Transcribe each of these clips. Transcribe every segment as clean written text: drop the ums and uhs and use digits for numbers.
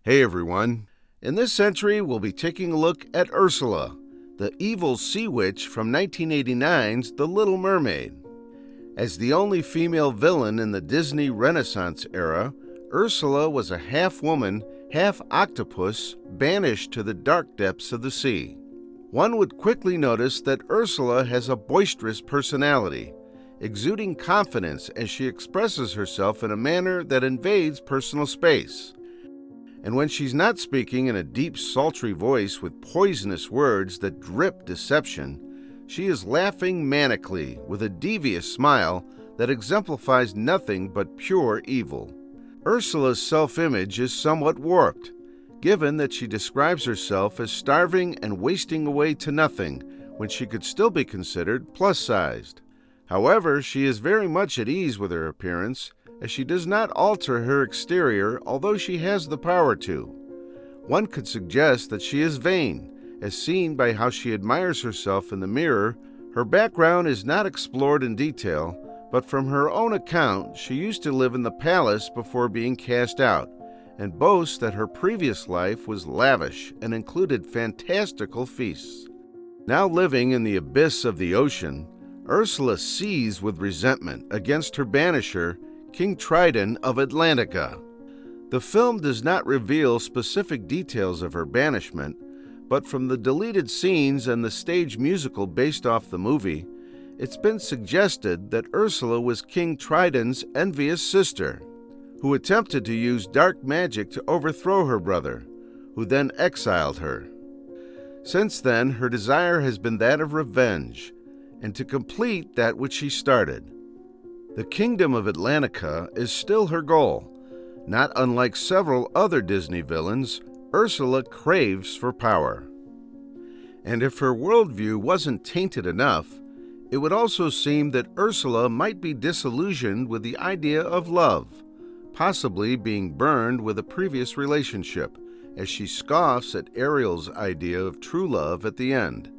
Hey everyone! In this entry, we'll be taking a look at Ursula, the evil sea witch from 1989's The Little Mermaid. As the only female villain in the Disney Renaissance era, Ursula was a half-woman, half-octopus banished to the dark depths of the sea. One would quickly notice that Ursula has a boisterous personality, exuding confidence as she expresses herself in a manner that invades personal space. And when she's not speaking in a deep, sultry voice with poisonous words that drip deception, she is laughing manically with a devious smile that exemplifies nothing but pure evil. Ursula's self-image is somewhat warped, given that she describes herself as starving and wasting away to nothing when she could still be considered plus-sized. However, she is very much at ease with her appearance, as she does not alter her exterior, although she has the power to. One could suggest that she is vain, as seen by how she admires herself in the mirror. Her background is not explored in detail, but from her own account, she used to live in the palace before being cast out, and boasts that her previous life was lavish and included fantastical feasts. Now living in the abyss of the ocean, Ursula seethes with resentment against her banisher, King Triton of Atlantica. The film does not reveal specific details of her banishment, but from the deleted scenes and the stage musical based off the movie, it's been suggested that Ursula was King Triton's envious sister, who attempted to use dark magic to overthrow her brother, who then exiled her. Since then, her desire has been that of revenge, and to complete that which she started. The kingdom of Atlantica is still her goal. Not unlike several other Disney villains, Ursula craves for power. And if her worldview wasn't tainted enough, it would also seem that Ursula might be disillusioned with the idea of love, possibly being burned with a previous relationship, as she scoffs at Ariel's idea of true love at the end.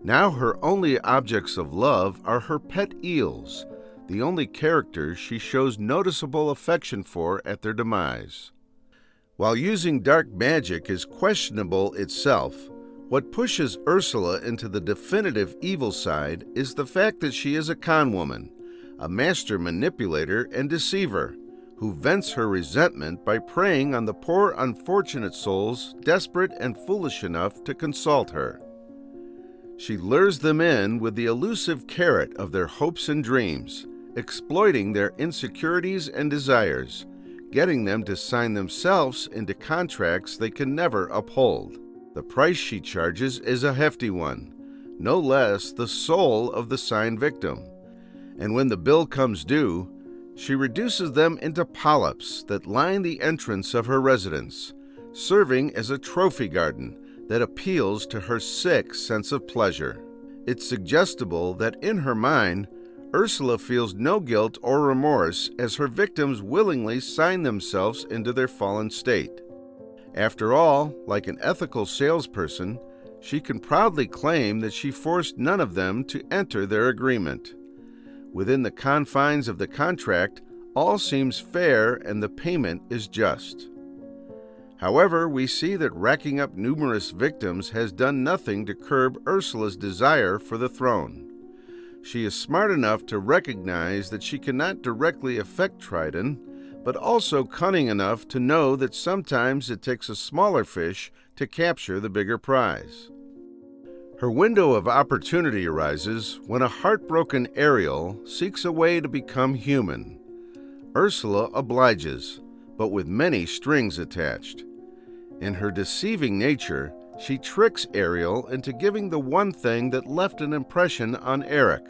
Now her only objects of love are her pet eels, the only characters she shows noticeable affection for at their demise. While using dark magic is questionable itself, what pushes Ursula into the definitive evil side is the fact that she is a conwoman, a master manipulator and deceiver, who vents her resentment by preying on the poor unfortunate souls desperate and foolish enough to consult her. She lures them in with the elusive carrot of their hopes and dreams, exploiting their insecurities and desires, getting them to sign themselves into contracts they can never uphold. The price she charges is a hefty one, no less the soul of the signed victim. And when the bill comes due, she reduces them into polyps that line the entrance of her residence, serving as a trophy garden that appeals to her sick sense of pleasure. It's suggestible that in her mind, Ursula feels no guilt or remorse as her victims willingly sign themselves into their fallen state. After all, like an ethical salesperson, she can proudly claim that she forced none of them to enter their agreement. Within the confines of the contract, all seems fair and the payment is just. However, we see that racking up numerous victims has done nothing to curb Ursula's desire for the throne. She is smart enough to recognize that she cannot directly affect Triton, but also cunning enough to know that sometimes it takes a smaller fish to capture the bigger prize. Her window of opportunity arises when a heartbroken Ariel seeks a way to become human. Ursula obliges, but with many strings attached. In her deceiving nature, she tricks Ariel into giving the one thing that left an impression on Eric,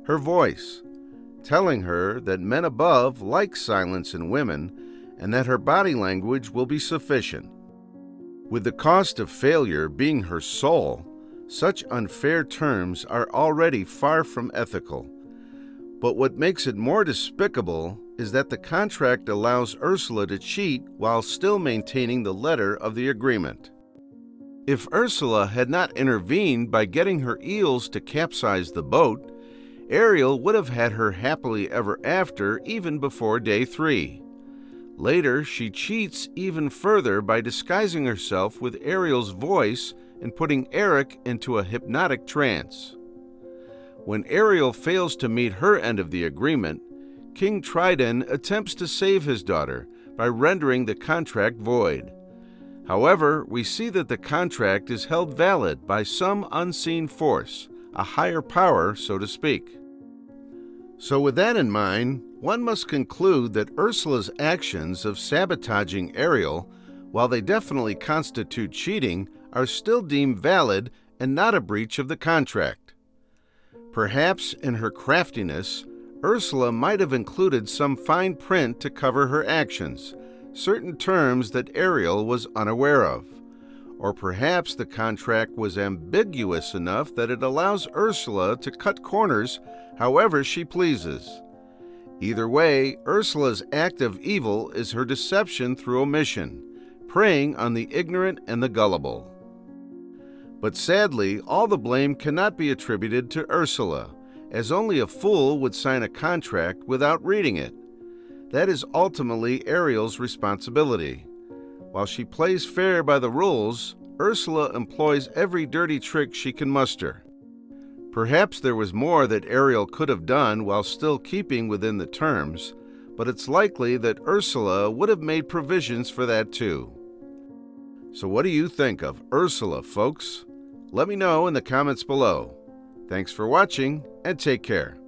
her voice, telling her that men above like silence in women and that her body language will be sufficient. With the cost of failure being her soul, such unfair terms are already far from ethical. But what makes it more despicable is that the contract allows Ursula to cheat while still maintaining the letter of the agreement. If Ursula had not intervened by getting her eels to capsize the boat, Ariel would have had her happily ever after even before day 3. Later, she cheats even further by disguising herself with Ariel's voice and putting Eric into a hypnotic trance. When Ariel fails to meet her end of the agreement, King Trident attempts to save his daughter by rendering the contract void. However, we see that the contract is held valid by some unseen force, a higher power, so to speak. So with that in mind, one must conclude that Ursula's actions of sabotaging Ariel, while they definitely constitute cheating, are still deemed valid and not a breach of the contract. Perhaps in her craftiness, Ursula might have included some fine print to cover her actions, certain terms that Ariel was unaware of. Or perhaps the contract was ambiguous enough that it allows Ursula to cut corners however she pleases. Either way, Ursula's act of evil is her deception through omission, preying on the ignorant and the gullible. But sadly, all the blame cannot be attributed to Ursula, as only a fool would sign a contract without reading it. That is ultimately Ariel's responsibility. While she plays fair by the rules, Ursula employs every dirty trick she can muster. Perhaps there was more that Ariel could have done while still keeping within the terms, but it's likely that Ursula would have made provisions for that too. So what do you think of Ursula, folks? Let me know in the comments below. Thanks for watching, and take care.